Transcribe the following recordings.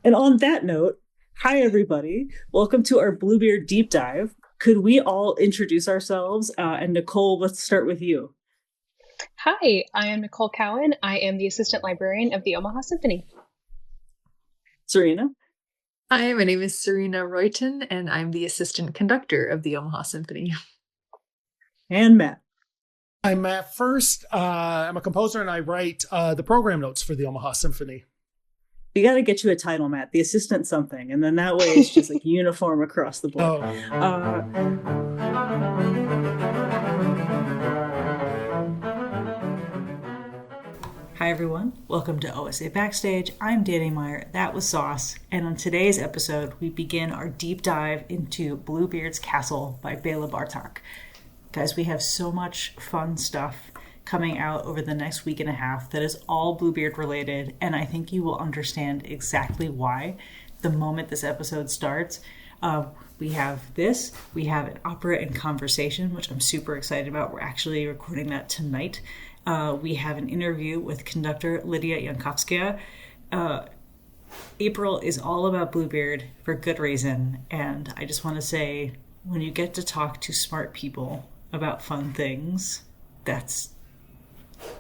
And on that note, hi everybody. Welcome to our Bluebeard deep dive. Could we all introduce ourselves? And Nicole, let's start with you. Hi, I am Nicole Cowan. I am the assistant librarian of the Omaha Symphony. Serena. Hi, my name is Serena Royton, and I'm the assistant conductor of the Omaha Symphony. And Matt. I'm Matt Fuerst. I'm a composer and I write the program notes for the Omaha Symphony. We got to get you a title, Matt, the assistant something. And then that way it's just like uniform across the board. Hi, everyone. Welcome to OSA Backstage. I'm Dani Meyer. That was Sauce. And on today's episode, we begin our deep dive into Bluebeard's Castle by Béla Bartók. Guys, we have so much fun stuff coming out over the next week and a half that is all Bluebeard related, and I think you will understand exactly why the moment this episode starts. We have an opera and conversation, which I'm super excited about. We're actually recording that tonight. We have an interview with conductor Lydia Yankovskaya. April is all about Bluebeard for good reason, and I just want to say, when you get to talk to smart people about fun things, that's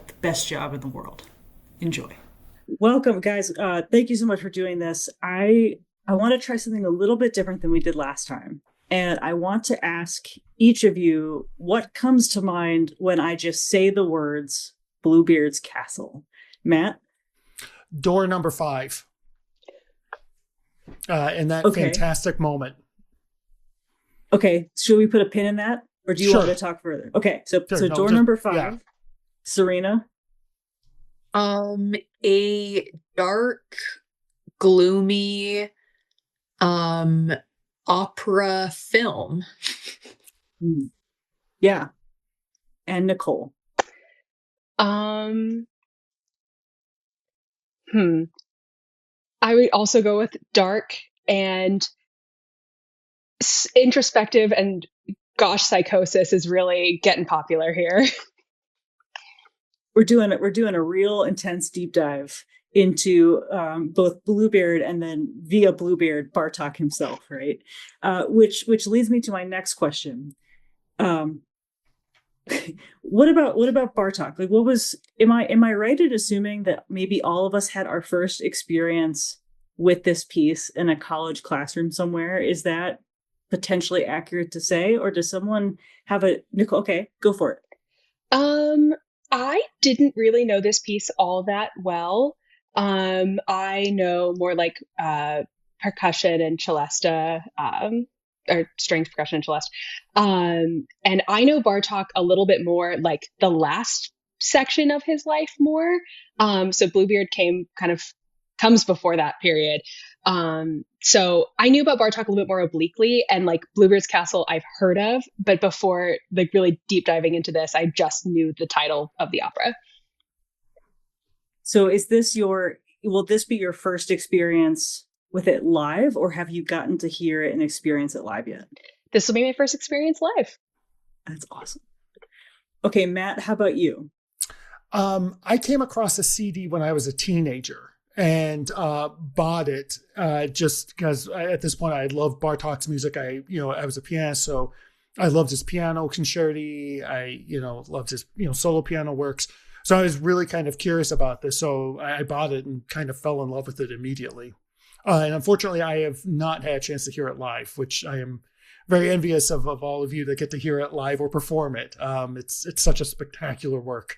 the best job in the world. Enjoy. Welcome, guys. Thank you so much for doing this. I want to try something a little bit different than we did last time. And I want to ask each of you what comes to mind when I just say the words Bluebeard's Castle. Matt? Door number 5. In that fantastic moment. Okay, should we put a pin in that? Or do you want to talk further? Okay, so door number 5. Yeah. Serena? A dark, gloomy, opera film. Yeah. And Nicole? I would also go with dark and introspective, and gosh, psychosis is really getting popular here. We're doing a real intense deep dive into both Bluebeard and then via Bluebeard Bartók himself, right? Which leads me to my next question. What about Bartók? Like, am I right in assuming that maybe all of us had our first experience with this piece in a college classroom somewhere? Is that potentially accurate to say, or does someone have Nicole? Okay, go for it. I didn't really know this piece all that well. I know more like percussion and celesta, or strings, percussion, and celeste. And I know Bartók a little bit more, like the last section of his life more. So Bluebeard comes before that period. So I knew about Bartók a little bit more obliquely, and like Bluebeard's Castle I've heard of, but before like really deep diving into this, I just knew the title of the opera. So will this be your first experience with it live, or have you gotten to hear it and experience it live yet? This will be my first experience live. That's awesome. Okay, Matt, how about you? I came across a CD when I was a teenager and bought it just because at this point I loved Bartók's music. I was a pianist, so I loved his piano concerti. I loved his solo piano works. So I was really kind of curious about this. So I bought it and kind of fell in love with it immediately. And unfortunately, I have not had a chance to hear it live, which I am very envious of all of you that get to hear it live or perform it. It's such a spectacular work.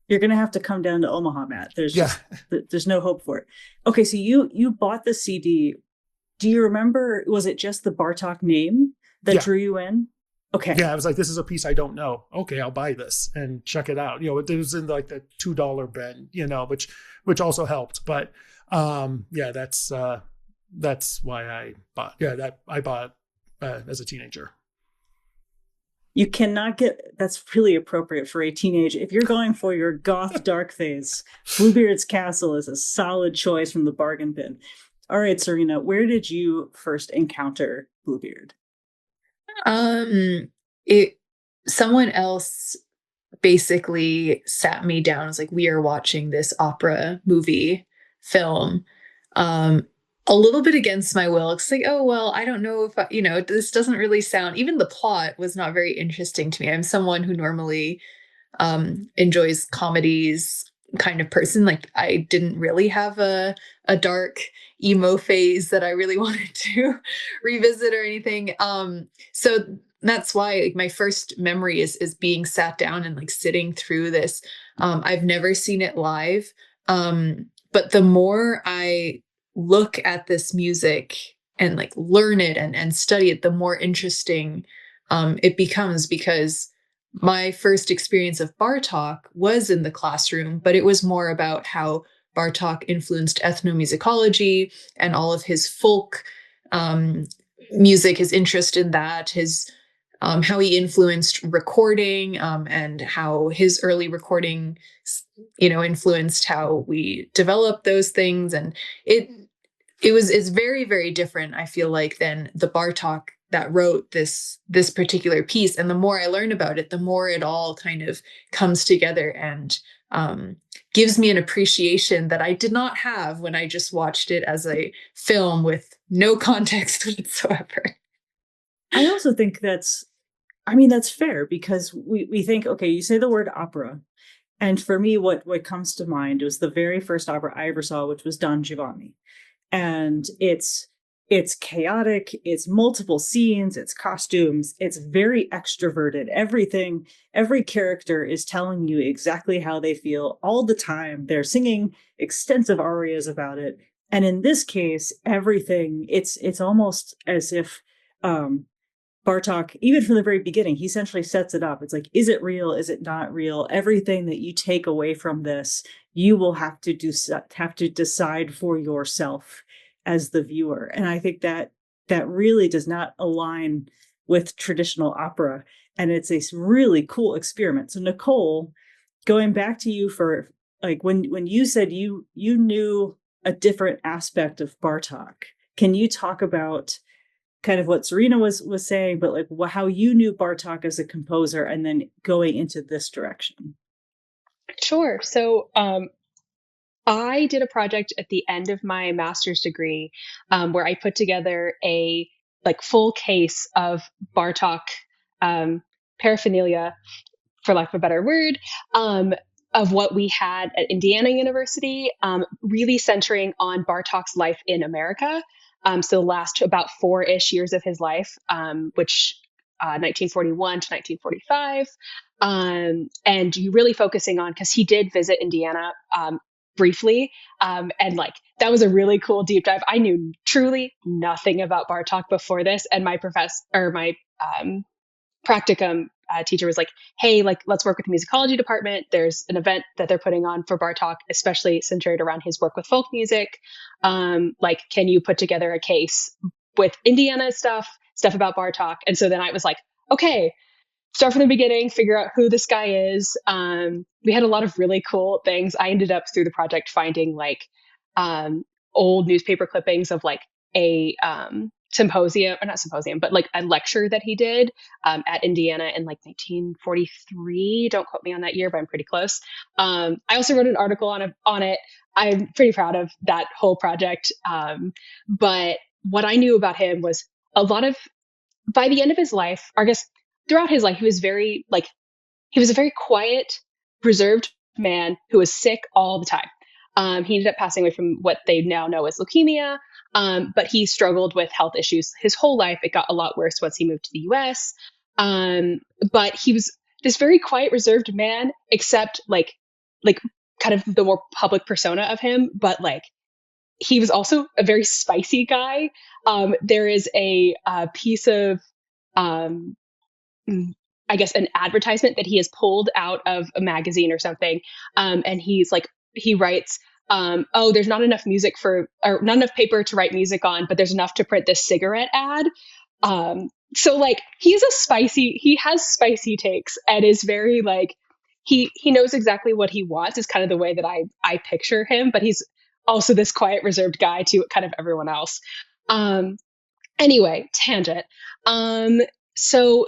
You're going to have to come down to Omaha, Matt. There's no hope for it. Okay, so you bought the CD. Do you remember, was it just the Bartók name that drew you in? Okay. Yeah, I was like, this is a piece I don't know. Okay, I'll buy this and check it out. It was in like the $2 bin, which also helped. But that's why I bought. Yeah, I bought as a teenager. You cannot that's really appropriate for a teenager. If you're going for your goth dark phase, Bluebeard's Castle is a solid choice from the bargain bin. All right, Serena, where did you first encounter Bluebeard? Someone else basically sat me down. It was like, we are watching this opera movie film. a little bit against my will. It's like, oh, well, I don't know if, this doesn't really sound, even the plot was not very interesting to me. I'm someone who normally enjoys comedies kind of person. Like I didn't really have a dark emo phase that I really wanted to revisit or anything. So that's why like my first memory is being sat down and like sitting through this. I've never seen it live. But the more I look at this music and like learn it and study it, the more interesting it becomes, because my first experience of Bartók was in the classroom, but it was more about how Bartók influenced ethnomusicology and all of his folk music, his interest in that, his how he influenced recording, and how his early recording, influenced how we develop those things. And it's very, very different, I feel like, than the Bartók that wrote this particular piece. And the more I learn about it, the more it all kind of comes together and gives me an appreciation that I did not have when I just watched it as a film with no context whatsoever. I also think that's fair, because we think, okay, you say the word opera. And for me, what comes to mind was the very first opera I ever saw, which was Don Giovanni. And it's chaotic, it's multiple scenes, it's costumes, it's very extroverted. Every character is telling you exactly how they feel all the time. They're singing extensive arias about it. And in this case, everything, it's almost as if Bartók, even from the very beginning, he essentially sets it up. It's like, is it real? Is it not real? Everything that you take away from this, you will have to decide for yourself as the viewer. And I think that really does not align with traditional opera. And it's a really cool experiment. So Nicole, going back to you for like when you said you knew a different aspect of Bartók, can you talk about kind of what Serena was saying, but like how you knew Bartók as a composer and then going into this direction? Sure. So I did a project at the end of my master's degree where I put together a like full case of Bartók paraphernalia, for lack of a better word, of what we had at Indiana University, really centering on Bartók's life in America. So the last about 4-ish years of his life, which 1941 to 1945. And you really focusing on, because he did visit Indiana briefly. And like, that was a really cool deep dive. I knew truly nothing about Bartók before this. And my practicum teacher was like, hey, like, let's work with the musicology department. There's an event that they're putting on for Bartók, especially centered around his work with folk music. Like, can you put together a case with Indiana stuff about Bartók? And so then I was like, okay, start from the beginning, figure out who this guy is. We had a lot of really cool things. I ended up through the project finding like old newspaper clippings of like a symposium, or not symposium, but like a lecture that he did at Indiana in like 1943. Don't quote me on that year, but I'm pretty close. I also wrote an article on it. I'm pretty proud of that whole project. But what I knew about him was a lot of, by the end of his life, or I guess throughout his life, he was a very quiet, reserved man who was sick all the time. He ended up passing away from what they now know as leukemia. But he struggled with health issues his whole life. It got a lot worse once he moved to the US. But he was this very quiet, reserved man, except like kind of the more public persona of him. But like, he was also a very spicy guy. There is a piece of, I guess, an advertisement that he has pulled out of a magazine or something. And he writes, oh, there's not enough not enough paper to write music on, but there's enough to print this cigarette ad. So like, he has spicy takes, and is very like, he knows exactly what he wants, is kind of the way that I picture him, but he's also this quiet, reserved guy to kind of everyone else. Anyway, tangent. So,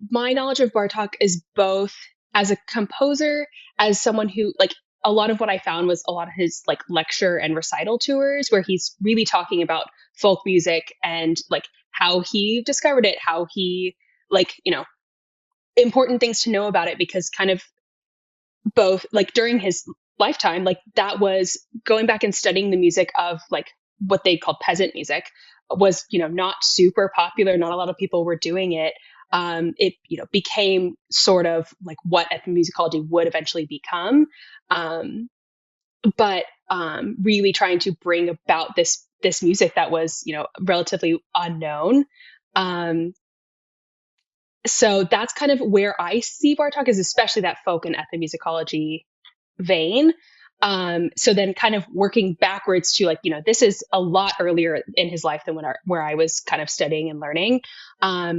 my knowledge of Bartók is both as a composer, as someone who, like, a lot of what I found was a lot of his like lecture and recital tours where he's really talking about folk music and like how he discovered it, how he like, important things to know about it, because kind of both like during his lifetime, like that was going back and studying the music of like what they called peasant music was, not super popular. Not a lot of people were doing it. It, became sort of like what ethnomusicology would eventually become. But really trying to bring about this music that was, relatively unknown. So that's kind of where I see Bartók, is especially that folk and ethnomusicology vein. So then kind of working backwards to like, this is a lot earlier in his life than where I was kind of studying and learning.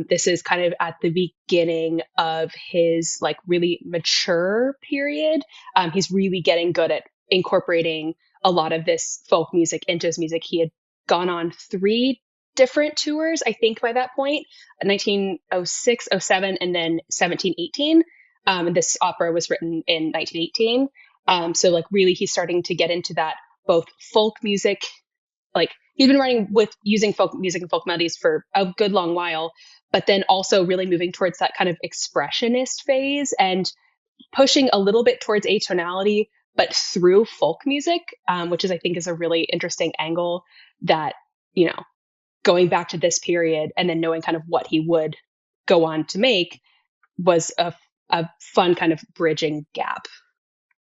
This is kind of at the beginning of his like really mature period. He's really getting good at incorporating a lot of this folk music into his music. He had gone on 3 different tours, I think, by that point, 1906, 07, and then 17, 18. And this opera was written in 1918. So like really he's starting to get into that both folk music, like he's been writing with using folk music and folk melodies for a good long while, but then also really moving towards that kind of expressionist phase and pushing a little bit towards atonality, but through folk music, which is, I think, is a really interesting angle that, going back to this period and then knowing kind of what he would go on to make was a fun kind of bridging gap.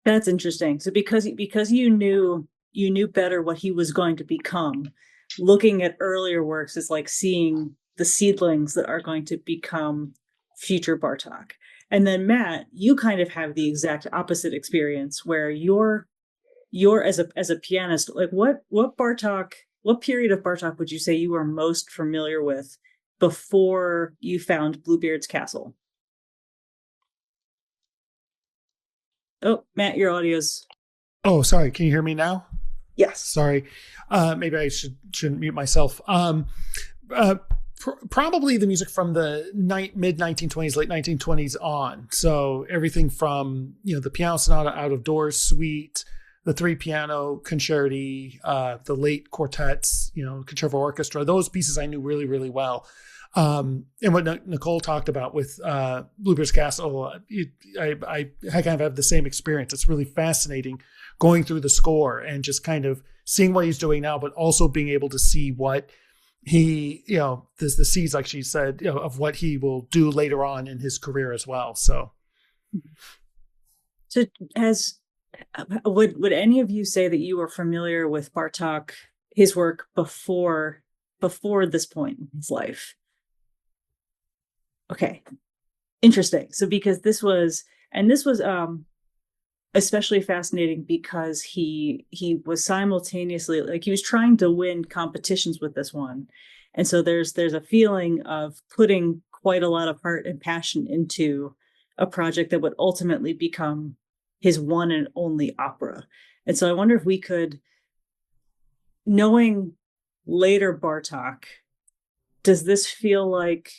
That's interesting. So because you knew better what he was going to become, looking at earlier works is like seeing the seedlings that are going to become future Bartók. And then Matt, you kind of have the exact opposite experience where you're as a pianist, like what period of Bartók would you say you were most familiar with before you found Bluebeard's Castle? Oh, Matt, your audio's... Oh, sorry. Can you hear me now? Yes. Sorry. Maybe I shouldn't mute myself. Probably the music from the mid 1920s, late 1920s on. So everything from, the piano sonata out of doors suite, the 3 piano concerti, the late quartets, concerto orchestra, those pieces I knew really, really well. And what Nicole talked about with Bluebeard's Castle, I kind of have the same experience. It's really fascinating going through the score and just kind of seeing what he's doing now, but also being able to see what he, there's the seeds, like she said, of what he will do later on in his career as well. So would any of you say that you were familiar with Bartók, his work before this point in his life? Okay, interesting. So because this was especially fascinating because he was simultaneously, like, he was trying to win competitions with this one. And so there's a feeling of putting quite a lot of heart and passion into a project that would ultimately become his one and only opera. And so I wonder if we could, knowing later Bartók, does this feel like,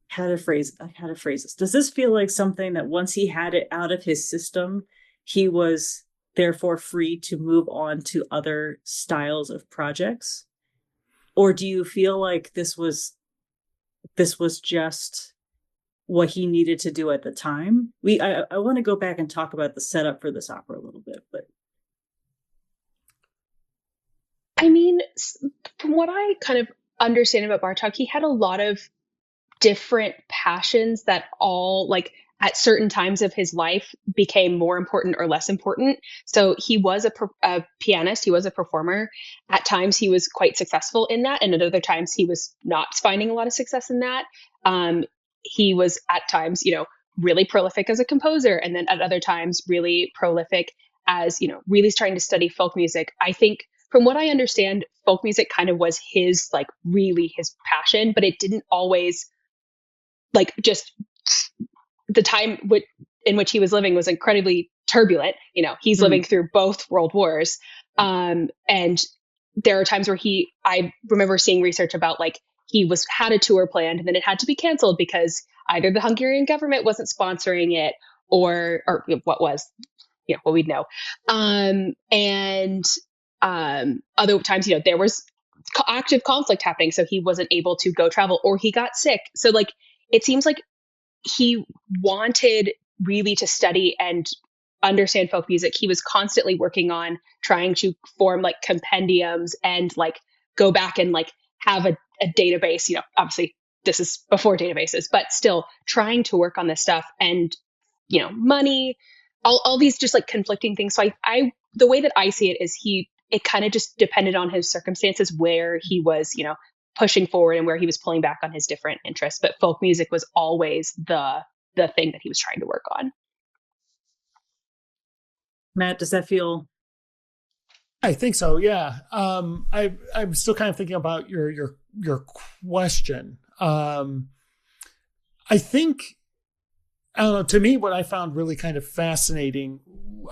how to phrase this? Does this feel like something that once he had it out of his system, he was therefore free to move on to other styles of projects? Or do you feel like this was just what he needed to do at the time? I want to go back and talk about the setup for this opera a little bit, but I mean, from what I kind of understand about Bartók, he had a lot of different passions that all, like, at certain times of his life became more important or less important. So he was a pianist, he was a performer. At times he was quite successful in that, and at other times he was not finding a lot of success in that. He was at times, really prolific as a composer, and then at other times really prolific as, really trying to study folk music. I think from what I understand, folk music kind of was his, like, really his passion, but it didn't always, like, just the time in which he was living was incredibly turbulent. He's living through both world wars. And there are times where I remember seeing research about, like, he had a tour planned and then it had to be canceled because either the Hungarian government wasn't sponsoring it, or what was, what we'd know. And other times, there was active conflict happening, so he wasn't able to go travel, or he got sick. So like, it seems like he wanted really to study and understand folk music. He was constantly working on trying to form like compendiums and like go back and like have a database. Obviously this is before databases, but still trying to work on this stuff, and money, all these just like conflicting things. So I the way that I see it is it kind of just depended on his circumstances where he was, pushing forward and where he was pulling back on his different interests. But folk music was always the thing that he was trying to work on. Matt, does that feel? I think so. Yeah. I'm still kind of thinking about your question. I think, I don't know, to me, what I found really kind of fascinating,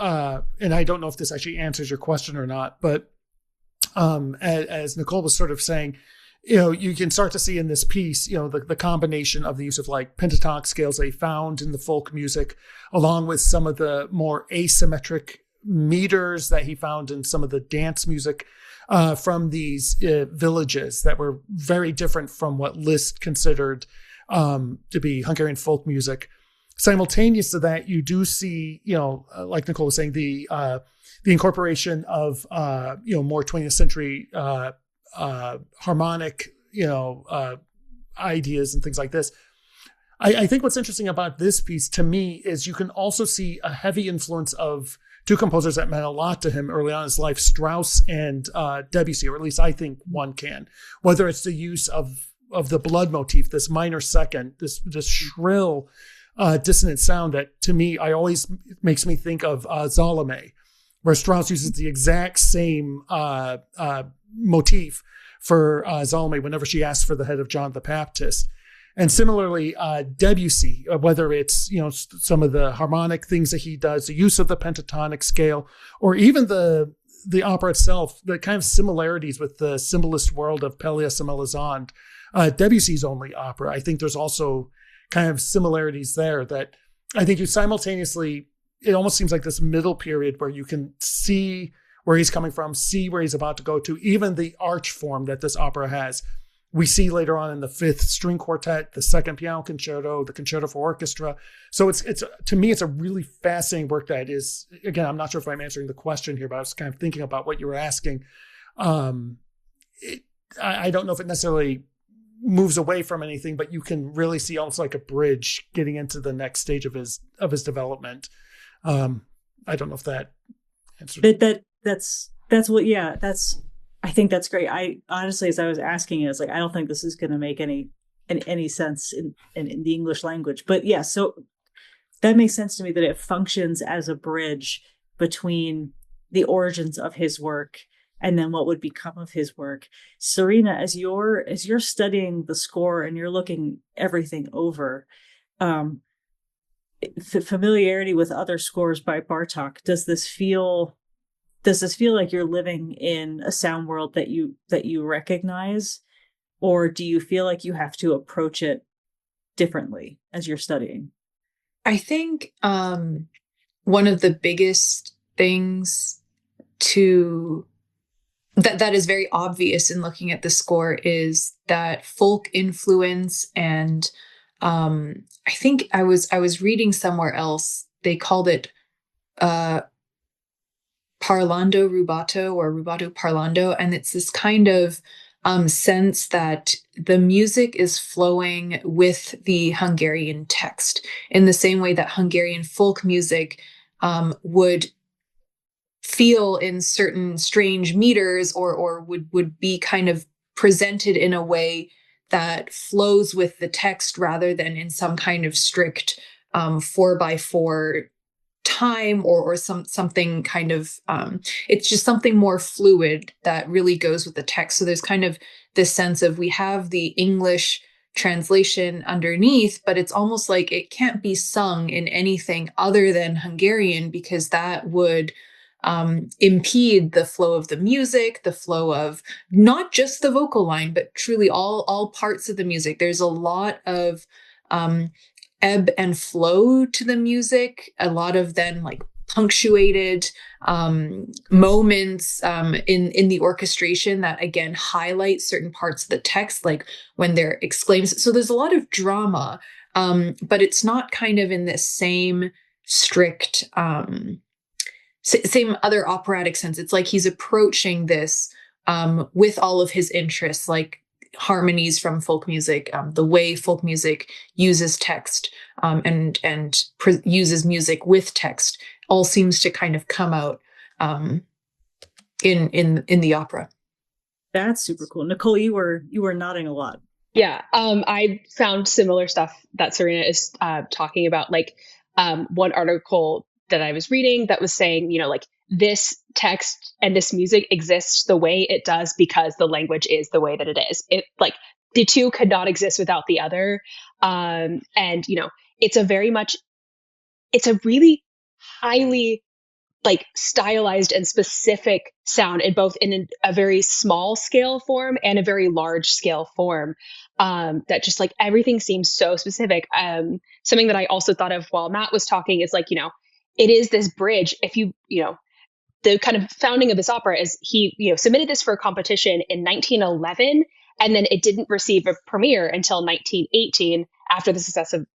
and I don't know if this actually answers your question or not, but as Nicole was sort of saying, you can start to see in this piece, the combination of the use of like pentatonic scales they found in the folk music, along with some of the more asymmetric meters that he found in some of the dance music from these villages that were very different from what Liszt considered to be Hungarian folk music. Simultaneous to that, you do see, like Nicole was saying, the incorporation of more 20th century harmonic, ideas and things like this. I think what's interesting about this piece to me is you can also see a heavy influence of two composers that meant a lot to him early on in his life, Strauss and Debussy, or at least I think one can. Whether it's the use of the blood motif, this minor second, this shrill, dissonant sound that to me, always makes me think of Salome, where Strauss uses the exact same motif for Salome whenever she asks for the head of John the Baptist. And similarly, Debussy, whether it's some of the harmonic things that he does, the use of the pentatonic scale, or even the opera itself, the kind of similarities with the symbolist world of Pelléas and Melisande, Debussy's only opera. I think there's also kind of similarities there that I think you simultaneously, it almost seems like this middle period where you can see where he's coming from, see where he's about to go to, even the arch form that this opera has. We see later on in the fifth string quartet, the second piano concerto, the concerto for orchestra. So it's to me, it's a really fascinating work that is, again, I'm not sure if I'm answering the question here, but I was kind of thinking about what you were asking. I don't know if it necessarily moves away from anything, but you can really see almost like a bridge getting into the next stage of his development. I don't know if that answered. I think that's great. I honestly, as I was asking it, I was like, I don't think this is going to make any sense in the English language. But yeah, so that makes sense to me that it functions as a bridge between the origins of his work and then what would become of his work. Serena, as you're studying the score and you're looking everything over, familiarity with other scores by Bartók, does this feel like you're living in a sound world that you recognize, or do you feel like you have to approach it differently as you're studying? I think one of the biggest things that is very obvious in looking at the score is that folk influence, and I think I was reading somewhere else, they called it parlando rubato or rubato parlando, and it's this kind of sense that the music is flowing with the Hungarian text in the same way that Hungarian folk music would feel in certain strange meters or would be kind of presented in a way that flows with the text rather than in some kind of strict 4x4 time or something kind of it's just something more fluid that really goes with the text. So there's kind of this sense of, we have the English translation underneath, but it's almost like it can't be sung in anything other than Hungarian, because that would impede the flow of the music, the flow of not just the vocal line, but truly all parts of the music. There's a lot of ebb and flow to the music, a lot of then like punctuated moments in the orchestration that again highlight certain parts of the text, like when they're exclaims. So there's a lot of drama, but it's not kind of in this same strict same other operatic sense. It's like he's approaching this with all of his interests, like harmonies from folk music, the way folk music uses text and uses music with text, all seems to kind of come out in the opera. That's super cool. Nicole, you were nodding a lot. Yeah, I found similar stuff that Serena is talking about. Like one article that I was reading that was saying, like this text and this music exists the way it does because the language is the way that it is. It like the two could not exist without the other. And it's a really highly like stylized and specific sound in both in a very small scale form and a very large scale form. That just like everything seems so specific. Something that I also thought of while Matt was talking is like, it is this bridge. If the kind of founding of this opera is he, submitted this for a competition in 1911, and then it didn't receive a premiere until 1918 after the success of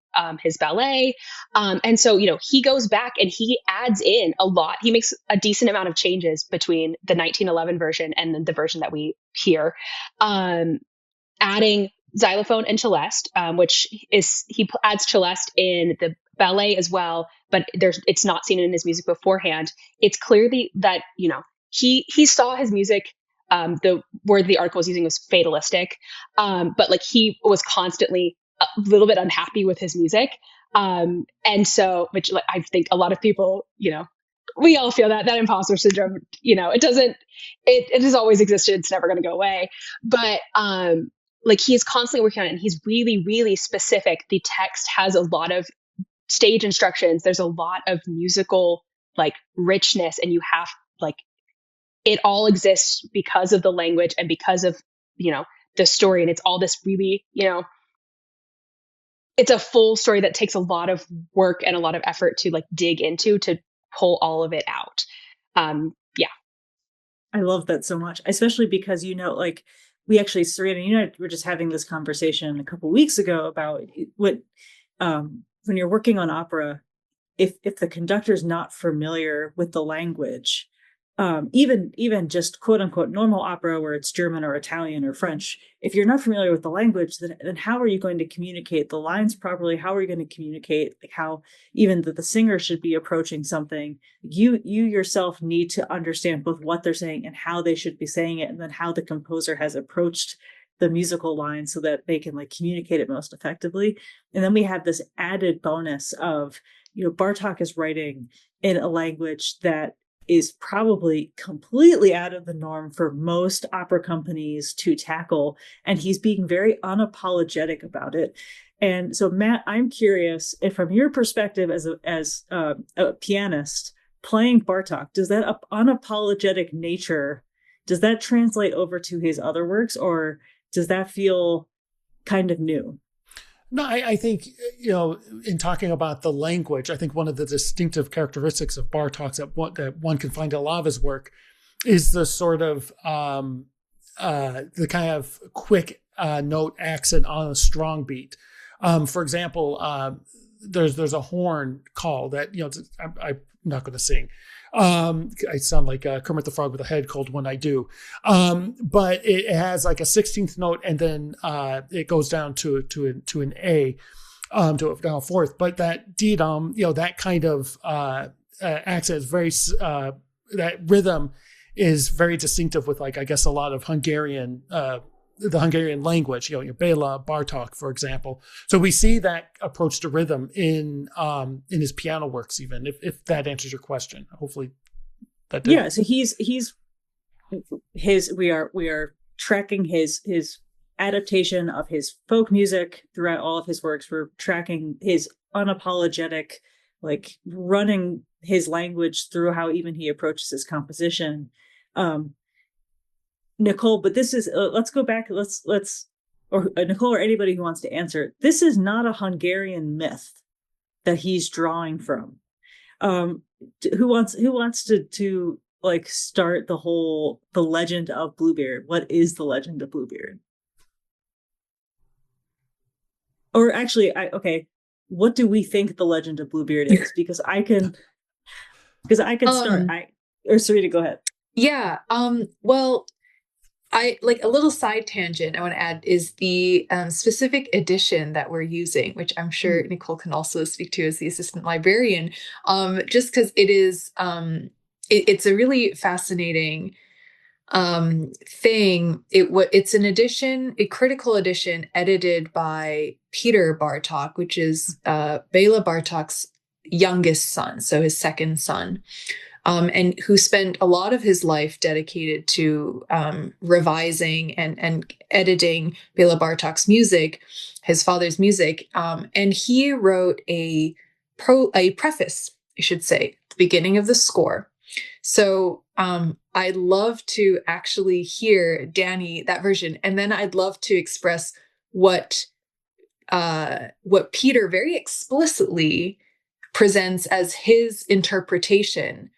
his ballet. And so, he goes back and he adds in a lot. He makes a decent amount of changes between the 1911 version and then the version that we hear, adding xylophone and celeste, which is, he adds celeste in the ballet as well, but it's not seen in his music beforehand. It's clearly that, he saw his music. The word the article was using was fatalistic. But like he was constantly a little bit unhappy with his music. And so, which like, I think a lot of people, we all feel that imposter syndrome, it has always existed. It's never going to go away. But, like he is constantly working on it and he's really, really specific. The text has a lot of stage instructions. There's a lot of musical like richness, and you have like, it all exists because of the language and because of, the story. And it's all this really, it's a full story that takes a lot of work and a lot of effort to like dig into to pull all of it out. Yeah. I love that so much, especially because, like we actually, Serena, we're just having this conversation a couple weeks ago about what, when you're working on opera, if the conductor's not familiar with the language, even just quote unquote normal opera where it's German or Italian or French, if you're not familiar with the language, then how are you going to communicate the lines properly? How are you going to communicate like how even the singer should be approaching something? You yourself need to understand both what they're saying and how they should be saying it, and then how the composer has approached the musical line so that they can like communicate it most effectively. And then we have this added bonus of, Bartók is writing in a language that is probably completely out of the norm for most opera companies to tackle. And he's being very unapologetic about it. And so, Matt, I'm curious if from your perspective as a pianist playing Bartók, does that unapologetic nature, does that translate over to his other works, or does that feel kind of new? No, I think, in talking about the language, I think one of the distinctive characteristics of Bartók's that one can find in a lot of his work is the sort of, the kind of quick note accent on a strong beat. For example, there's a horn call that, I'm not going to sing. I sound like Kermit the Frog with a head cold when I do. But it has like a 16th note, and then it goes down to an A, to a fourth. But that D-dom, that kind of accent is very, that rhythm is very distinctive with like, I guess, a lot of Hungarian, the Hungarian language, Béla Bartók, for example. So we see that approach to rhythm in his piano works, even if that answers your question. Hopefully that did. Yeah. So we are tracking his adaptation of his folk music throughout all of his works. We're tracking his unapologetic, like running his language through how even he approaches his composition. Nicole, but this is let's go back. Let's or Nicole or anybody who wants to answer, this is not a Hungarian myth that he's drawing from. Who wants to like start the legend of Bluebeard? What is the legend of Bluebeard? Or actually, what do we think the legend of Bluebeard is? Because I can start. Serena, go ahead. Yeah. Well, I like a little side tangent I want to add is the specific edition that we're using, which I'm sure Nicole can also speak to as the assistant librarian, just because it is, it's a really fascinating thing. It's an edition, a critical edition edited by Peter Bartók, which is Béla Bartók's youngest son, so his second son. And who spent a lot of his life dedicated to revising and editing Béla Bartók's music, his father's music. And he wrote a preface, I should say, at the beginning of the score. So I'd love to actually hear, Dani, that version. And then I'd love to express what Peter very explicitly presents as his interpretation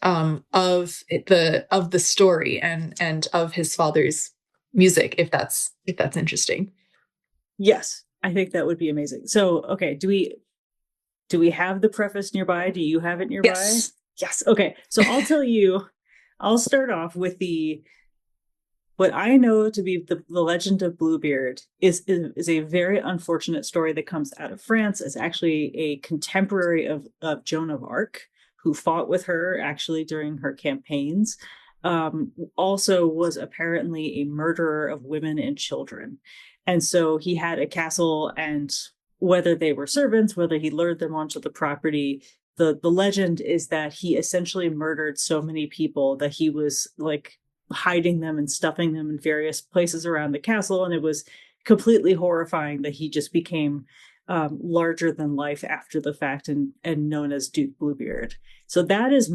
of the story and of his father's music, if that's interesting. Yes, I think that would be amazing. So, okay, do we have the preface nearby? Do you have it nearby? Yes. Okay. So I'll start off with what I know to be the legend of Bluebeard is a very unfortunate story that comes out of France. It's actually a contemporary of Joan of Arc, who fought with her actually during her campaigns, also was apparently a murderer of women and children. And so he had a castle, and whether they were servants, whether he lured them onto the property, the legend is that he essentially murdered so many people that he was like hiding them and stuffing them in various places around the castle. And it was completely horrifying that he just became larger than life after the fact and known as Duke Bluebeard. So that's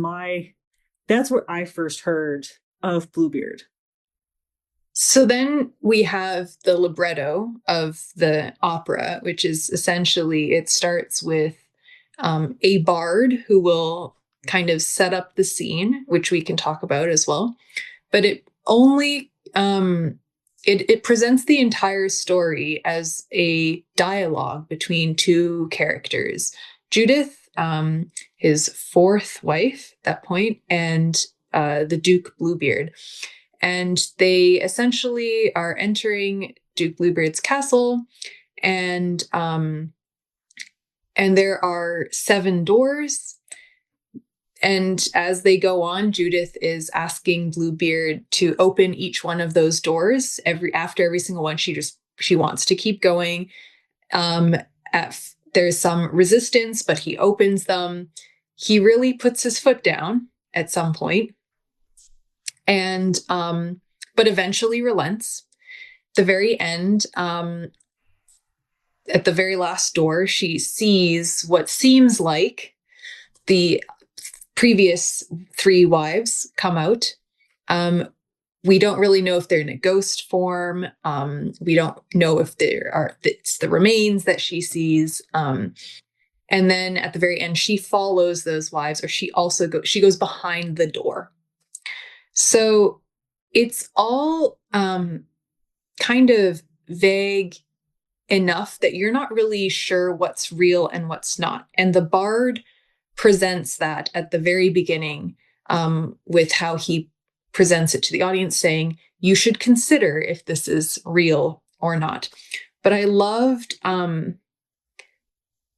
where I first heard of Bluebeard. So then we have the libretto of the opera, which is essentially, it starts with a bard who will kind of set up the scene, which we can talk about as well. But it only it presents the entire story as a dialogue between two characters, Judith, his fourth wife at that point, and the Duke Bluebeard. And they essentially are entering Duke Bluebeard's castle, and there are 7 doors. And as they go on, Judith is asking Bluebeard to open each one of those doors. After every single one, she wants to keep going. There's some resistance, but he opens them. He really puts his foot down at some point, and but eventually relents. The very end, at the very last door, she sees what seems like the previous 3 wives come out. We don't really know if they're in a ghost form. We don't know if it's the remains that she sees. And then at the very end, she follows those wives, or she goes behind the door. So it's all kind of vague enough that you're not really sure what's real and what's not. And the bard presents that at the very beginning with how he presents it to the audience, saying, you should consider if this is real or not. But I loved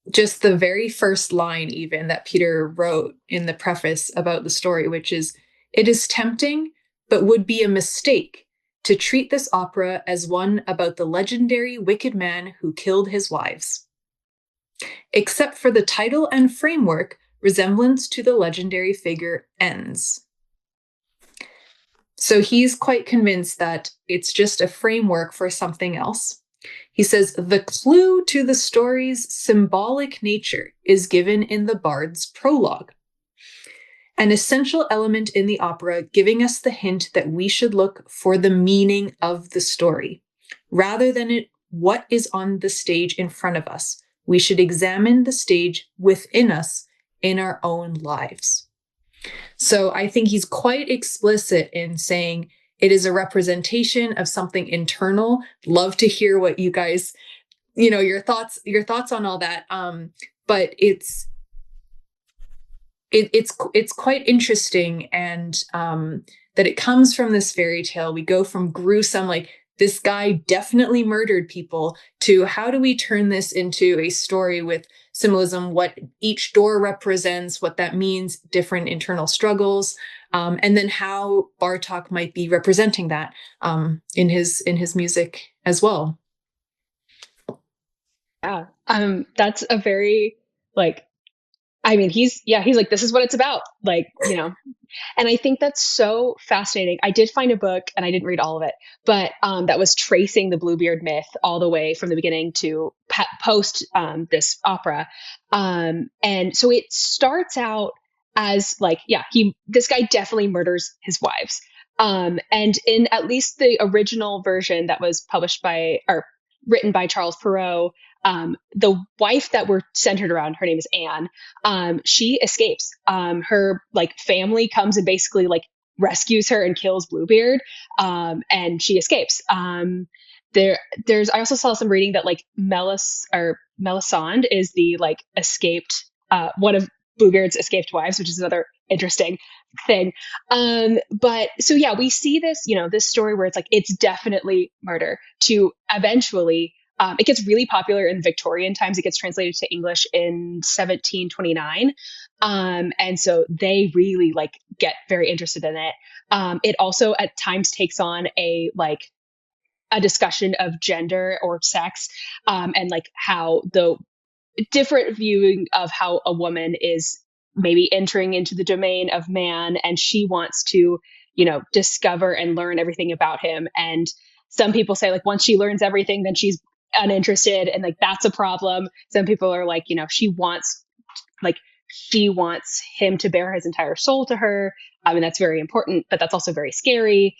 just the very first line even that Peter wrote in the preface about the story, which is, it is tempting, but would be a mistake to treat this opera as one about the legendary wicked man who killed his wives. Except for the title and framework, resemblance to the legendary figure ends. So he's quite convinced that it's just a framework for something else. He says, the clue to the story's symbolic nature is given in the bard's prologue, an essential element in the opera giving us the hint that we should look for the meaning of the story, rather than what is on the stage in front of us. We should examine the stage within us in our own lives. So I think he's quite explicit in saying it is a representation of something internal. Love to hear what you guys, your thoughts on all that. But it's quite interesting, and that it comes from this fairy tale. We go from gruesome, like this guy definitely murdered people, to how do we turn this into a story with symbolism, what each door represents, what that means, different internal struggles, and then how Bartók might be representing that in his music as well. Yeah, that's a very he's like, this is what it's about, and I think that's so fascinating. I did find a book, and I didn't read all of it, but that was tracing the Bluebeard myth all the way from the beginning to post this opera. And so it starts out as this guy definitely murders his wives. And in at least the original version that was written by Charles Perrault, the wife that we're centered around, her name is Anne. She escapes. Her family comes and basically rescues her and kills Bluebeard. And she escapes. I also saw some reading that Melisande is the escaped, one of Bluebeard's escaped wives, which is another interesting thing. But so we see this, this story where it's definitely murder, to eventually, it gets really popular in Victorian times. It gets translated to English in 1729. And so they really get very interested in it. It also at times takes on a discussion of gender or sex, and how the different viewing of how a woman is maybe entering into the domain of man, and she wants to, discover and learn everything about him. And some people say once she learns everything, then she's uninterested, and that's a problem. Some people are she wants him to bear his entire soul to her. And that's very important, but that's also very scary.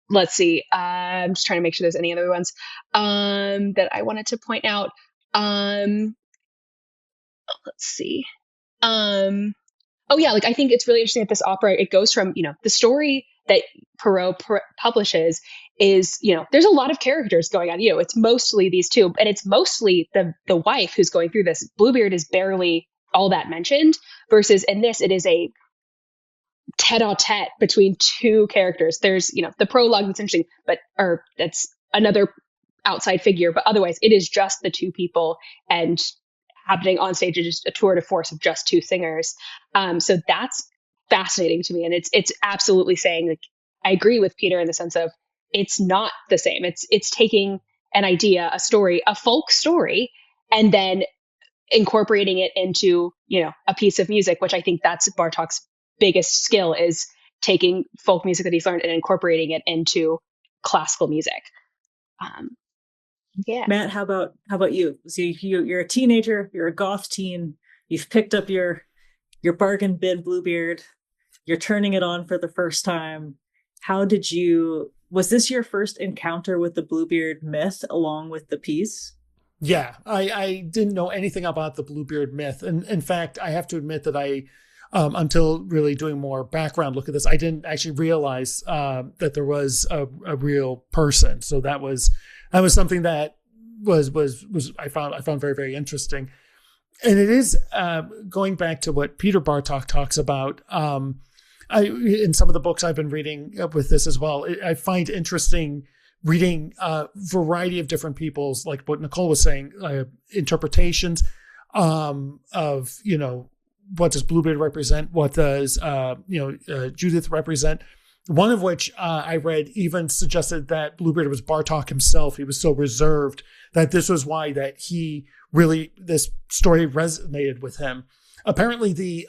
Let's see. I'm just trying to make sure there's any other ones that I wanted to point out. Let's see. I think it's really interesting that this opera, it goes from, the story that Perrault publishes is, there's a lot of characters going on. It's mostly these two, and it's mostly the wife who's going through this. Bluebeard is barely all that mentioned, versus in this, it is a tete-a-tete between two characters. There's, the prologue that's interesting, or that's another outside figure, but otherwise it is just the two people, and happening on stage is just a tour de force of just two singers. So that's fascinating to me. And it's absolutely saying, I agree with Peter in the sense of it's not the same. It's taking an idea, a story, a folk story, and then incorporating it into, a piece of music, which I think that's Bartók's biggest skill, is taking folk music that he's learned and incorporating it into classical music. Yeah. Matt, how about you? So you're a teenager, you're a goth teen, you've picked up your bargain bin Bluebeard, you're turning it on for the first time. Was this your first encounter with the Bluebeard myth along with the piece? Yeah, I didn't know anything about the Bluebeard myth. And in fact, I have to admit that I, until really doing more background look at this, I didn't actually realize that there was a real person. So that was something that was I found very, very interesting. And it is going back to what Peter Bartók talks about. In some of the books I've been reading with this as well, I find interesting reading a variety of different people's, like what Nicole was saying, interpretations of, what does Bluebeard represent? What does, Judith represent? One of which I read even suggested that Bluebeard was Bartók himself. He was so reserved that this was why that this story resonated with him. Apparently, the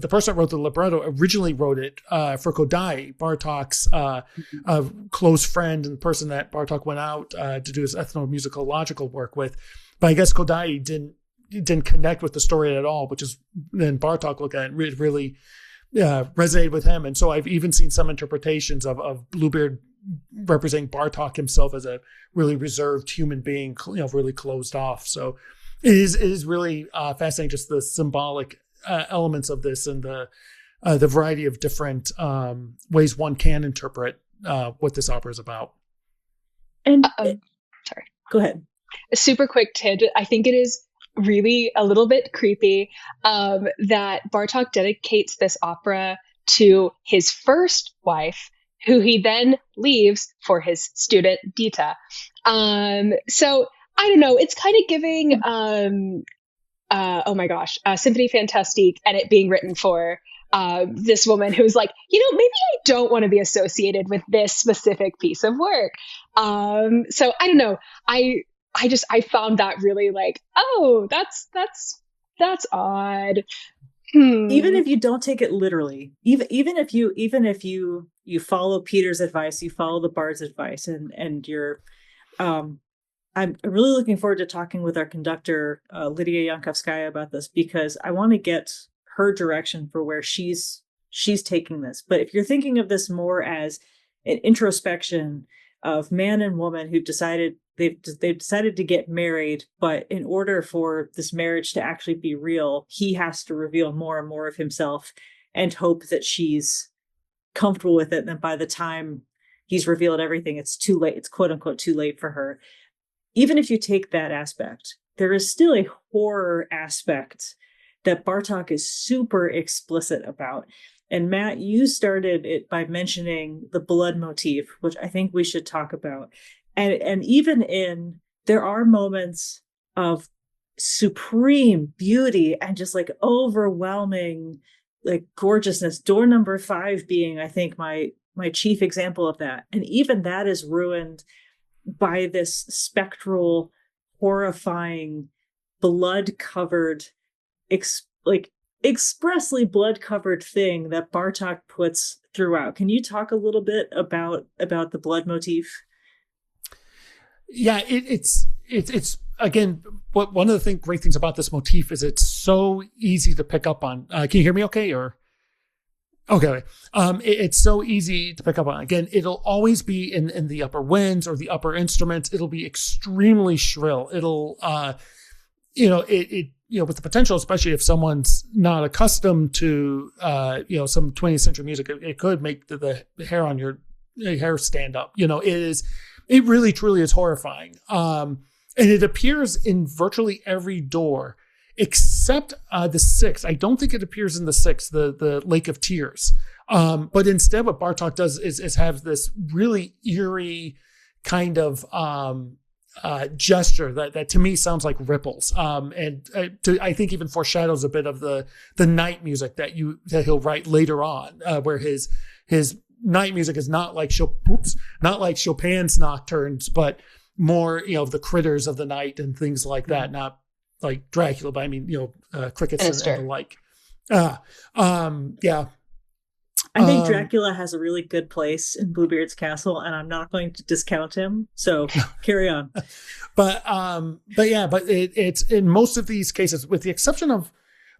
person that wrote the libretto originally wrote it for Kodály, Bartók's close friend and the person that Bartók went out to do his ethnomusicological work with. But I guess Kodály didn't connect with the story at all, which is then Bartók looked at it and really resonated with him. And so I've even seen some interpretations of Bluebeard representing Bartók himself as a really reserved human being, really closed off. So it is really fascinating, just the symbolic elements of this and the variety of different ways one can interpret what this opera is about. And sorry, go ahead. A super quick tangent. I think it is really a little bit creepy that Bartók dedicates this opera to his first wife, who he then leaves for his student Dita. So I don't know. It's kind of giving, Symphony Fantastique, and it being written for this woman who's like, maybe I don't want to be associated with this specific piece of work. So I don't know. I found that really like, oh, that's odd. Even if you don't take it literally, even if you follow Peter's advice, you follow the bard's advice, and you're, I'm really looking forward to talking with our conductor, Lydia Yankovskaya, about this, because I want to get her direction for where she's taking this. But if you're thinking of this more as an introspection of man and woman who've decided they've decided to get married, but in order for this marriage to actually be real, he has to reveal more and more of himself and hope that she's comfortable with it. And then by the time he's revealed everything, it's too late. It's quote unquote too late for her. Even if you take that aspect, there is still a horror aspect that Bartók is super explicit about. And Matt, you started it by mentioning the blood motif, which I think we should talk about. And even there are moments of supreme beauty and just like overwhelming, like gorgeousness. Door number 5 being, I think, my chief example of that. And even that is ruined by this spectral, horrifying, blood-covered, expressly blood-covered thing that Bartók puts throughout. Can you talk a little bit about the blood motif? Yeah, it's again, one of the great things about this motif is it's so easy to pick up on. Can you hear me okay? Or okay. It's so easy to pick up on. Again, it'll always be in the upper winds or the upper instruments. It'll be extremely shrill. It'll with the potential, especially if someone's not accustomed to some 20th century music, it could make the hair on your hair stand up. It really truly is horrifying. And it appears in virtually every door except the 6th. I don't think it appears in the 6th, the Lake of Tears. But instead what Bartók does is have this really eerie kind of gesture that to me sounds like ripples. I think even foreshadows a bit of the night music that he'll write later on, where his night music is not like Chopin's nocturnes, but more, the critters of the night and things like that. Not like Dracula, but I mean, crickets and the like. Yeah. I think Dracula has a really good place in Bluebeard's castle, and I'm not going to discount him. So carry on. But it's in most of these cases, with the exception of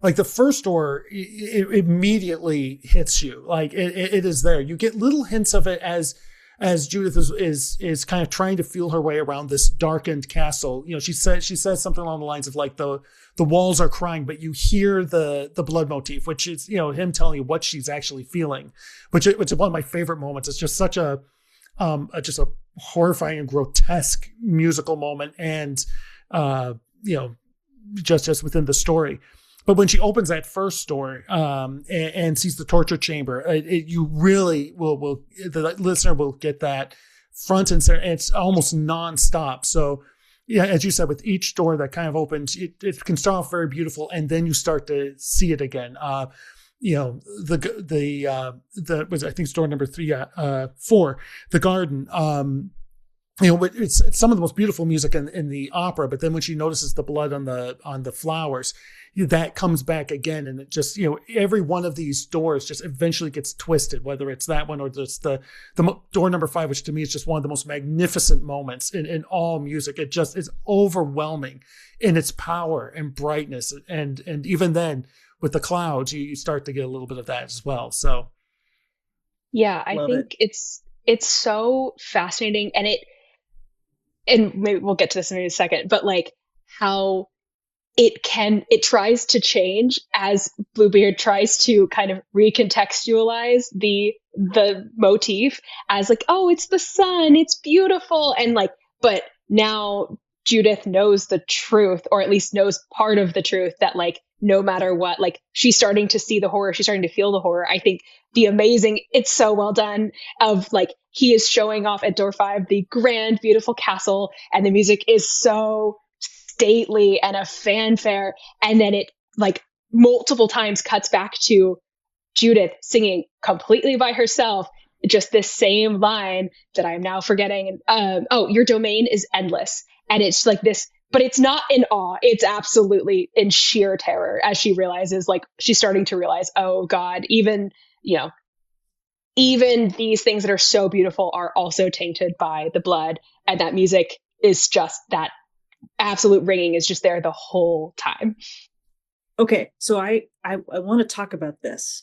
like the first door, it immediately hits you. Like it is there. You get little hints of it as Judith is kind of trying to feel her way around this darkened castle. She says something along the lines of like the walls are crying, but you hear the blood motif, which is him telling you what she's actually feeling, which is one of my favorite moments. It's just such a horrifying and grotesque musical moment, and just within the story. But when she opens that first door and sees the torture chamber, you really the listener will get that front and center. And it's almost nonstop. So, yeah, as you said, with each door that kind of opens, it can start off very beautiful, and then you start to see it again. I think it's door number 4, the garden. It's some of the most beautiful music in the opera, but then when she notices the blood on the flowers, that comes back again, and it just every one of these doors just eventually gets twisted, whether it's that one or just the door number 5, which to me is just one of the most magnificent moments in all music. It just is overwhelming in its power and brightness, and even then with the clouds, you start to get a little bit of that as well. So yeah, I think it's so fascinating, and maybe we'll get to this in a second, but like how it tries to change as Bluebeard tries to kind of recontextualize the motif as like, oh, it's the sun, it's beautiful, and like, but now Judith knows the truth, or at least knows part of the truth, that like no matter what, like she's starting to see the horror, she's starting to feel the horror. I think it's so well done, of like he is showing off at door 5 the grand beautiful castle, and the music is so stately and a fanfare, and then it like multiple times cuts back to Judith singing completely by herself just this same line that I'm now forgetting. Oh, your domain is endless. And it's like this, but it's not in awe. It's absolutely in sheer terror as she realizes, like she's starting to realize, oh God, even these things that are so beautiful are also tainted by the blood. And that music is just, that absolute ringing is just there the whole time. Okay, so I want to talk about this.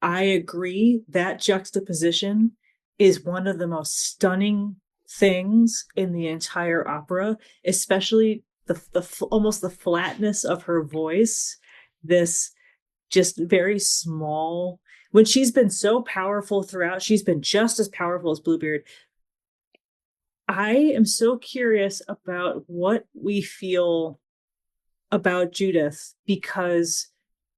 I agree that juxtaposition is one of the most stunning things in the entire opera, especially the almost the flatness of her voice. This just very small, when she's been so powerful throughout, she's been just as powerful as Bluebeard. I am so curious about what we feel about Judith, because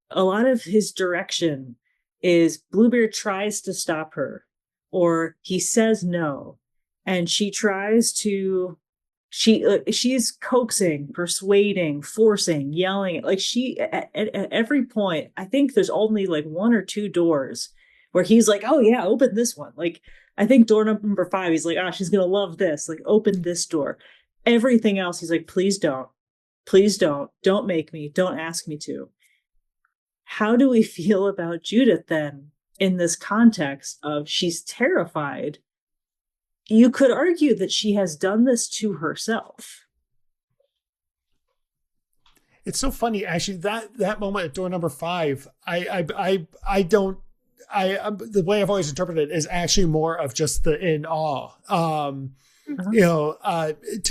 a lot of his direction is Bluebeard tries to stop her, or he says no, and she's coaxing, persuading, forcing, yelling. Like she at every point, I think there's only like 1 or 2 doors where he's like, oh yeah, open this one. Like I think door number 5, he's like, she's gonna love this, like open this door. Everything else he's like, please don't make me, don't ask me to. How do we feel about Judith then in this context of she's terrified? You could argue that she has done this to herself. It's so funny, actually, that moment at door number 5, the way I've always interpreted it is actually more of just the in awe. To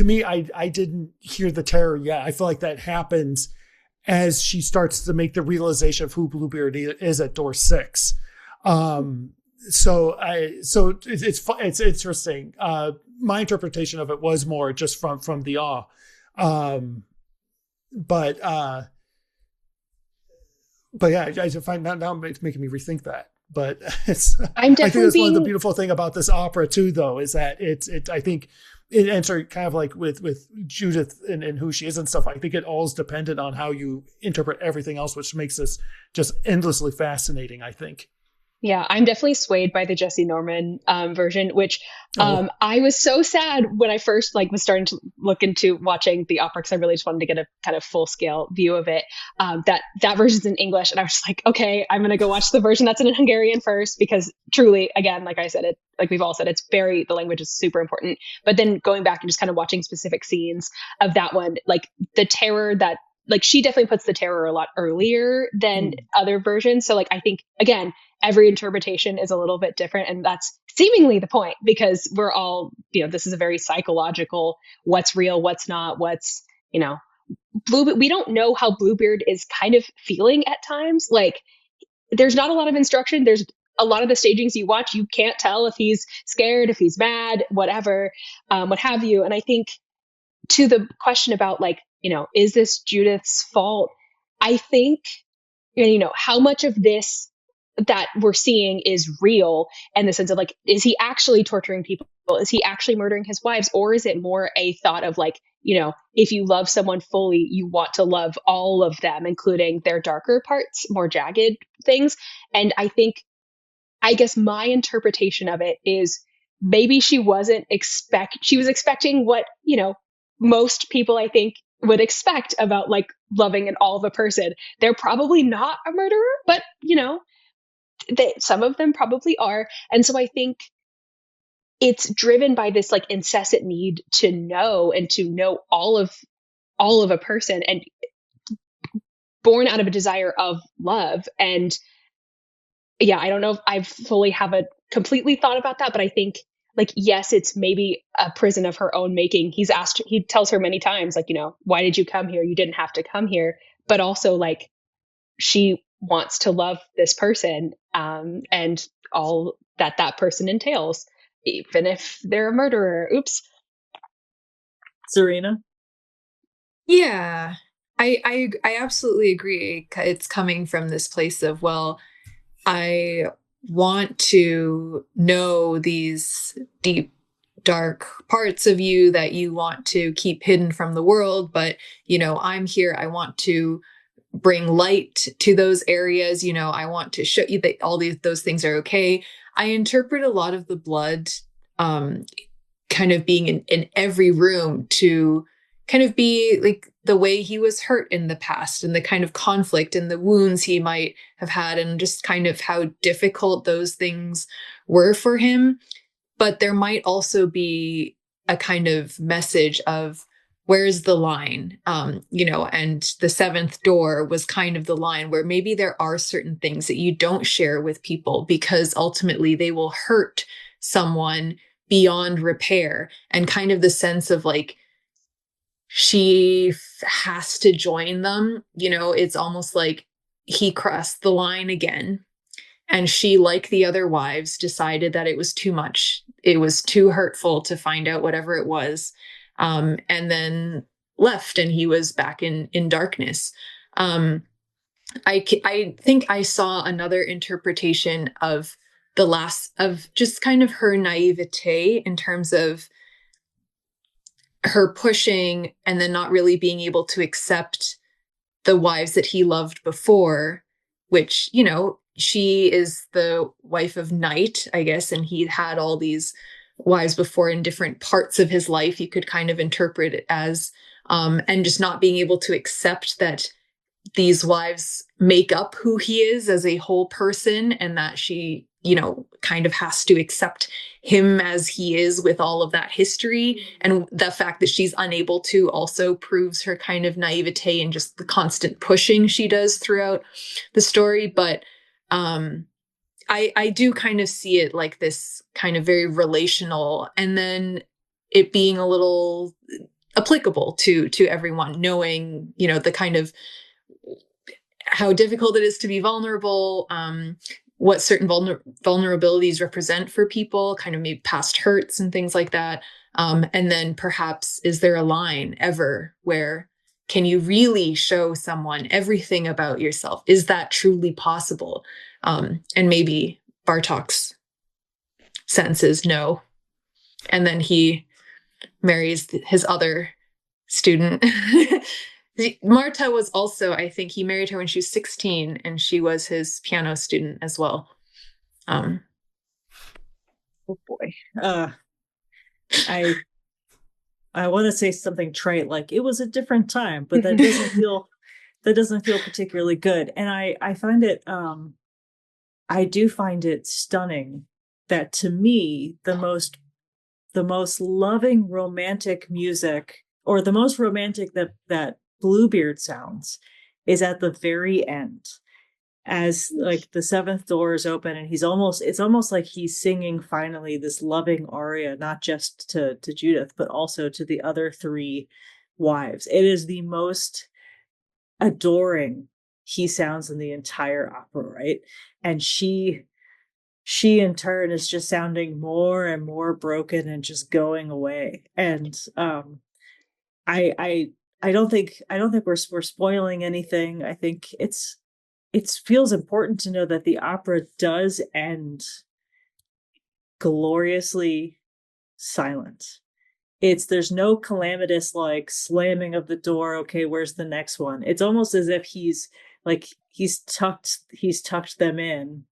me, I didn't hear the terror yet. I feel like that happens as she starts to make the realization of who Bluebeard is at door 6. So it's interesting. My interpretation of it was more just from the awe. But yeah, I find now it's making me rethink that. But I think that's one of the beautiful thing about this opera too, though, is that I think it answers kind of like with Judith and who she is and stuff. I think it all is dependent on how you interpret everything else, which makes this just endlessly fascinating, I think. Yeah, I'm definitely swayed by the Jesse Norman version, which I was so sad when I first was starting to look into watching the opera, because I really just wanted to get a kind of full scale view of it. That version's in English, and I was just like, okay, I'm going to go watch the version that's in Hungarian first, because truly, again, like I said, like we've all said, the language is super important. But then going back and just kind of watching specific scenes of that one, like the terror that, like she definitely puts the terror a lot earlier than other versions. So like I think, again, every interpretation is a little bit different, and that's seemingly the point, because we're all, this is a very psychological, what's real, what's not, what's, we don't know how Bluebeard is kind of feeling at times. Like there's not a lot of instruction. There's a lot of the stagings you watch, you can't tell if he's scared, if he's mad, whatever, what have you. And I think to the question about is this Judith's fault? I think, how much of this that we're seeing is real, in the sense of is he actually torturing people? Is he actually murdering his wives? Or is it more a thought of if you love someone fully, you want to love all of them, including their darker parts, more jagged things? And I guess my interpretation of it is maybe she was expecting what, most people I think would expect about loving an all of a person. They're probably not a murderer, but some of them probably are. And so I think it's driven by this incessant need to know, and to know all of a person. And born out of a desire of love. And yeah, I don't know if I fully haven't completely thought about that, but I think like, yes, it's maybe a prison of her own making. He tells her many times, like, why did you come here? You didn't have to come here. But also like, she wants to love this person, and all that person entails, even if they're a murderer. Oops. Serena? Yeah, I absolutely agree. It's coming from this place of, well, I want to know these deep, dark parts of you that you want to keep hidden from the world. But, I'm here. I want to bring light to those areas. I want to show you that those things are okay. I interpret a lot of the blood kind of being in every room to kind of be like the way he was hurt in the past and the kind of conflict and the wounds he might have had, and just kind of how difficult those things were for him. But there might also be a kind of message of, where's the line? And the seventh door was kind of the line where maybe there are certain things that you don't share with people because ultimately they will hurt someone beyond repair. And kind of the sense of like, she has to join them. It's almost like he crossed the line again. And she, like the other wives, decided that it was too much. It was too hurtful to find out whatever it was. And then left, and he was back in darkness. I think I saw another interpretation of just kind of her naivete in terms of her pushing and then not really being able to accept the wives that he loved before, which, she is the wife of Night, I guess, and he had all these wives before in different parts of his life. You could kind of interpret it as, and just not being able to accept that these wives make up who he is as a whole person, and that she, kind of has to accept him as he is with all of that history. And the fact that she's unable to also proves her kind of naivete and just the constant pushing she does throughout the story. But I do kind of see it like this kind of very relational, and then it being a little applicable to everyone, knowing, the kind of how difficult it is to be vulnerable, what certain vulnerabilities represent for people, kind of maybe past hurts and things like that. And then perhaps, is there a line ever where can you really show someone everything about yourself? Is that truly possible? And maybe Bartók's sense is no. And then he marries his other student. Marta was also, I think he married her when she was 16, and she was his piano student as well. Oh boy. I want to say something trite, like it was a different time, but that doesn't feel particularly good. And I find it, I do find it stunning that, to me, the most loving romantic music, or the most romantic that Bluebeard sounds, is at the very end, as like the seventh door is open, and it's almost like he's singing finally this loving aria, not just to Judith, but also to the other three wives. It is the most adoring he sounds in the entire opera, right? And she in turn is just sounding more and more broken and just going away. And I don't think we're spoiling anything. I think it feels important to know that the opera does end gloriously silent. There's no calamitous like slamming of the door. Okay, where's the next one? It's almost as if he's tucked them in,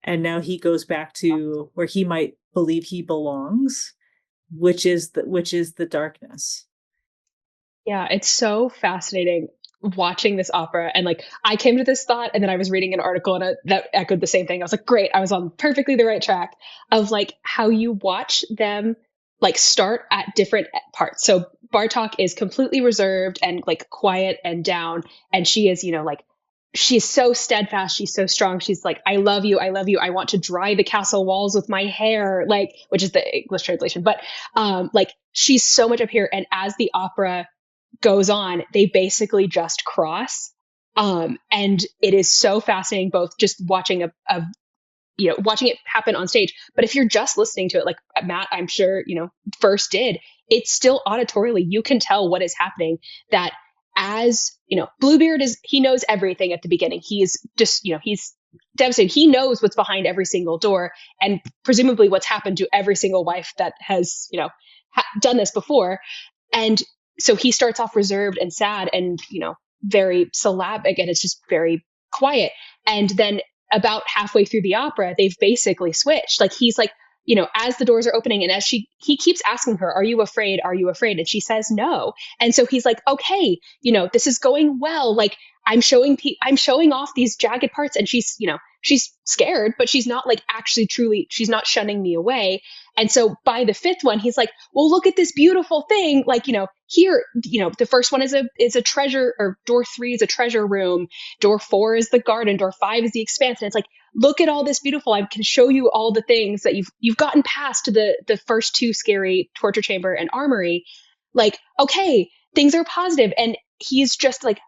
and now he goes back to where he might believe he belongs, which is the darkness. Yeah, it's so fascinating watching this opera. And like, I came to this thought, and then I was reading an article and that echoed the same thing. I was like, great, I was on perfectly the right track of like how you watch them like start at different parts. So Bartók is completely reserved and like quiet and down, and she is, like she's so steadfast. She's so strong. She's like, I love you. I love you. I want to dry the castle walls with my hair, like, which is the English translation. But like, she's so much up here. And as the opera goes on, they basically just cross. And it is so fascinating, both just watching watching it happen on stage. But if you're just listening to it, like Matt, I'm sure, first did, it's still auditorily, you can tell what is happening. That as, Bluebeard he knows everything at the beginning. He's just, he's devastated. He knows what's behind every single door and presumably what's happened to every single wife that has, done this before. And so he starts off reserved and sad and, very syllabic, and it's just very quiet. And then about halfway through the opera, they've basically switched. Like, he's like, as the doors are opening and as he keeps asking her, are you afraid? Are you afraid? And she says no. And so he's like, okay, this is going well. Like, I'm showing off these jagged parts, and she's scared, but she's not like actually truly, she's not shunning me away. And so by the fifth one, he's like, well, look at this beautiful thing. Like, here, the first one is a treasure, or door 3 is a treasure room. Door 4 is the garden. Door 5 is the expanse. And it's like, look at all this beautiful. I can show you all the things that you've gotten past to the first 2 scary torture chamber and armory. Like, okay, things are positive. And he's just like,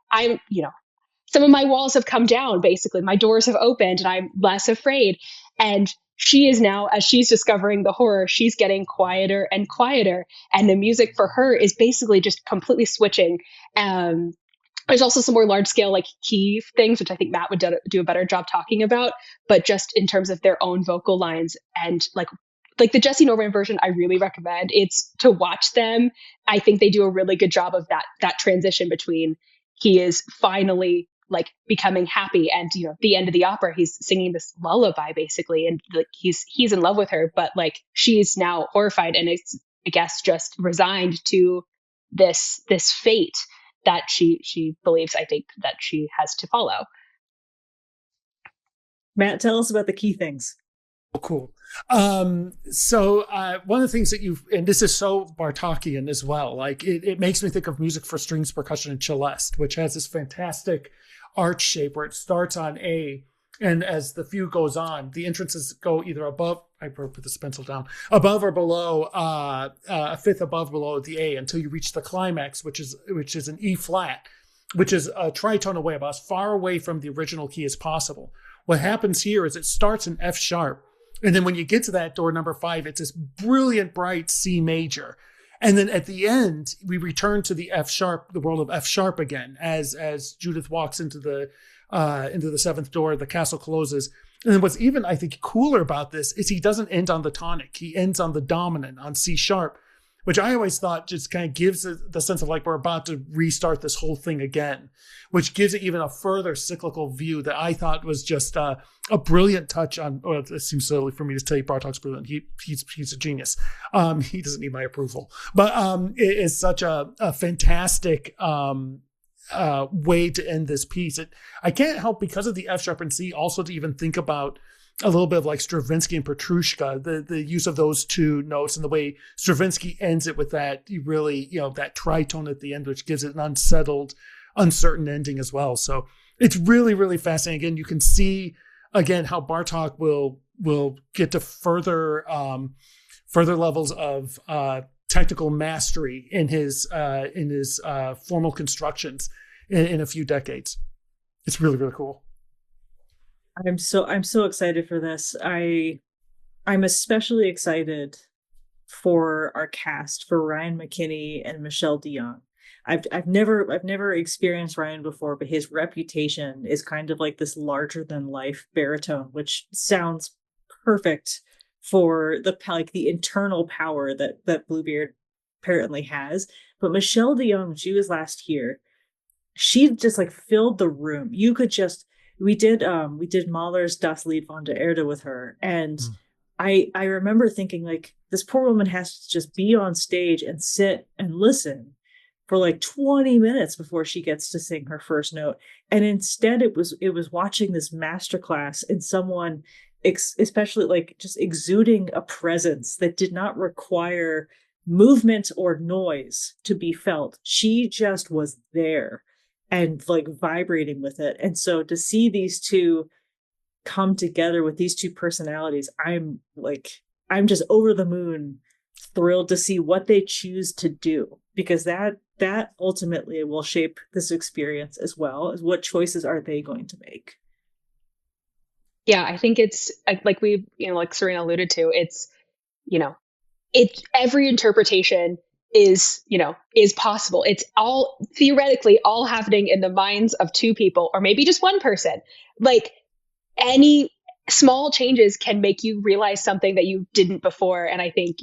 some of my walls have come down, basically. My doors have opened and I'm less afraid. And she is now, as she's discovering the horror, she's getting quieter and quieter. And the music for her is basically just completely switching. There's also some more large scale, like, key things, which I think Matt would do a better job talking about. But just in terms of their own vocal lines, and like the Jesse Norman version, I really recommend. It's to watch them. I think they do a really good job of that transition between he is finally like becoming happy, and the end of the opera, he's singing this lullaby basically, and like he's in love with her, but like she's now horrified and is, I guess, just resigned to this fate that she believes, I think, that she has to follow. Matt, tell us about the key things. Oh, cool. So one of the things that and this is so Bartókian as well, like it makes me think of music for strings, percussion, and celeste, which has this fantastic arch shape where it starts on A, and as the fugue goes on, the entrances go either above, I put this pencil down, above or below, a fifth above below the A, until you reach the climax, which is an E flat, which is a tritone away, about as far away from the original key as possible. What happens here is it starts in F sharp, and then when you get to that door number 5, it's this brilliant, bright C major. And then at the end, we return to the F sharp, the world of F sharp again, as Judith walks into the 7th door, the castle closes. And then what's even, I think, cooler about this is he doesn't end on the tonic. He ends on the dominant, on C sharp, which I always thought just kind of gives the sense of like we're about to restart this whole thing again, which gives it even a further cyclical view that I thought was just a brilliant touch on. Well, it seems silly for me to tell you Bartók's brilliant. He's a genius. He doesn't need my approval, but it is such a fantastic way to end this piece. I can't help, because of the F sharp and C, also to even think about a little bit of like Stravinsky and Petrushka, the use of those 2 notes, and the way Stravinsky ends it with that really, that tritone at the end, which gives it an unsettled, uncertain ending as well. So it's really, really fascinating. Again, you can see again how Bartók will get to further levels of technical mastery in his formal constructions in a few decades. It's really, really cool. I'm so excited for this. I'm especially excited for our cast, for Ryan McKinney and Michelle DeYoung. I've never experienced Ryan before, but his reputation is kind of like this larger than life baritone, which sounds perfect for the internal power that Bluebeard apparently has. But Michelle DeYoung, when she was last here, she just like filled the room. You could just, we did Mahler's Das Lied von der Erde with her, and I remember thinking, like, this poor woman has to just be on stage and sit and listen for like 20 minutes before she gets to sing her first note. And instead it was watching this masterclass in someone especially like just exuding a presence that did not require movement or noise to be felt. She just was there. and like vibrating with it. And so to see these two come together with these two personalities, I'm just over the moon thrilled to see what they choose to do, because that ultimately will shape this experience as well as what choices are they going to make. Yeah, I think it's like we, like Serena alluded to, it's, every interpretation is possible. It's all theoretically all happening in the minds of two people, or maybe just one person. Like, any small changes can make you realize something that you didn't before. And I think,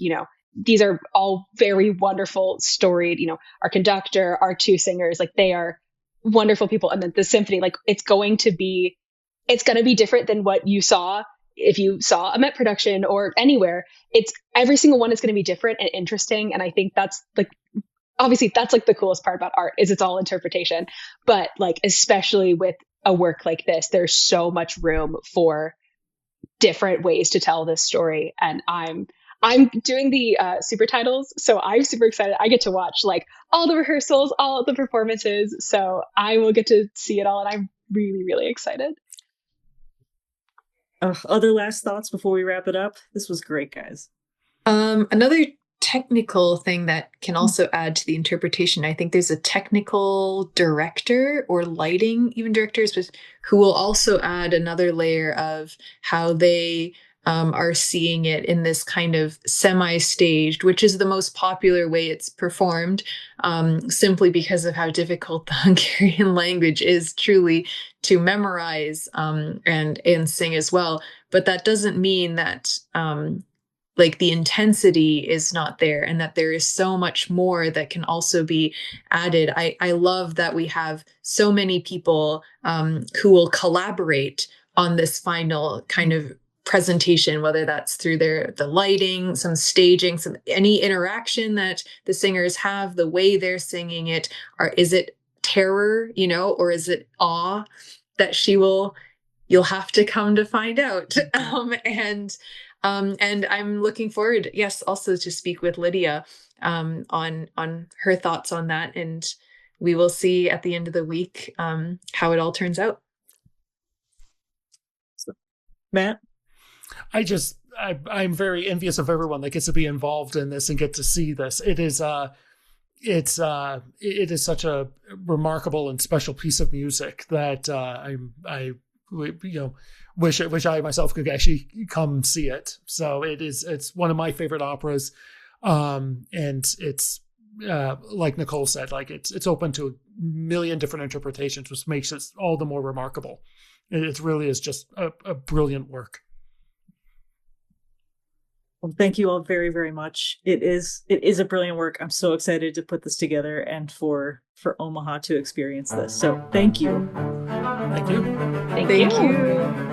these are all very wonderful storied, our conductor, our two singers, like they are wonderful people. And then the symphony, like it's going to be different than what you saw if you saw a Met production or anywhere. It's every single one is going to be different and interesting. And I think that's like, obviously that's like the coolest part about art, is it's all interpretation. But like, especially with a work like this, there's so much room for different ways to tell this story. And I'm doing the super titles, so I'm super excited. I get to watch like all the rehearsals, all the performances, so I will get to see it all, and I'm really, really excited. Other last thoughts before we wrap it up? This was great, guys. Another technical thing that can also add to the interpretation, I think there's a technical director or lighting even directors who will also add another layer of how they are seeing it in this kind of semi-staged, which is the most popular way it's performed, simply because of how difficult the Hungarian language is truly to memorize and sing as well. But that doesn't mean that like the intensity is not there, and that there is so much more that can also be added. I love that we have so many people who will collaborate on this final kind of presentation, whether that's through the lighting, some staging, any interaction that the singers have, the way they're singing it, or is it terror, or is it awe that you'll have to come to find out. And I'm looking forward, yes, also to speak with Lydia on her thoughts on that, and we will see at the end of the week how it all turns out. Matt? I'm very envious of everyone that gets to be involved in this and get to see this. It is such a remarkable and special piece of music that I wish I myself could actually come see it. So it's one of my favorite operas, and it's like Nicole said, like it's open to a million different interpretations, which makes it all the more remarkable. It really is just a brilliant work. Well, thank you all very, very much. It is a brilliant work. I'm so excited to put this together and for Omaha to experience this. So thank you. Thank you. Thank you.